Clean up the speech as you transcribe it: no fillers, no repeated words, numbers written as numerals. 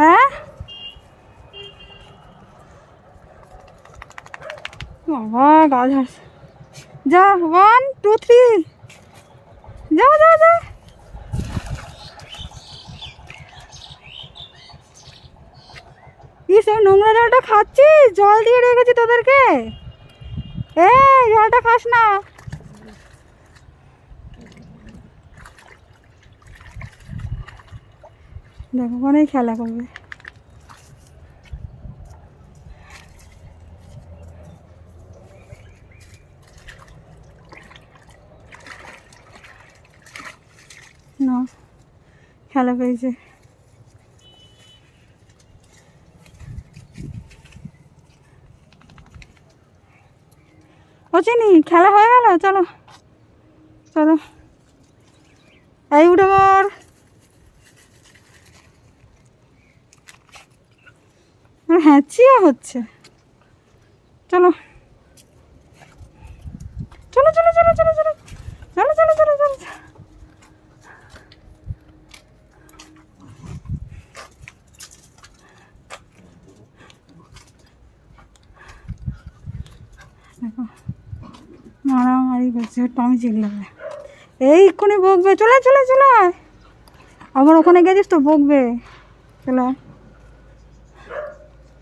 হ্যাঁ বাবা গা ঝাড়ছে। যা 1 2 3 যা যা যা। ইস আমি নোংরা জলটা খাচ্ছি, জল দিয়ে রেখেছি তোদেরকে। এই জলটা খাস না। দেখো অনেক খেলা করবে। না খেলা পেয়েছে। ও চিনি খেলা হয়ে গেল, চলো চলো। এই উঠে পড়। হ্যাঁচিও হচ্ছে। চলো চলো চলো চলো চলো চলো চলো চলো চলো চলো। দেখো মারামারি করছে, টমি চিল্লাবে। এইক্ষুনি বকবে, চলে চলে চলে। আবার ওখানে গেছিস তো বকবে, চলে।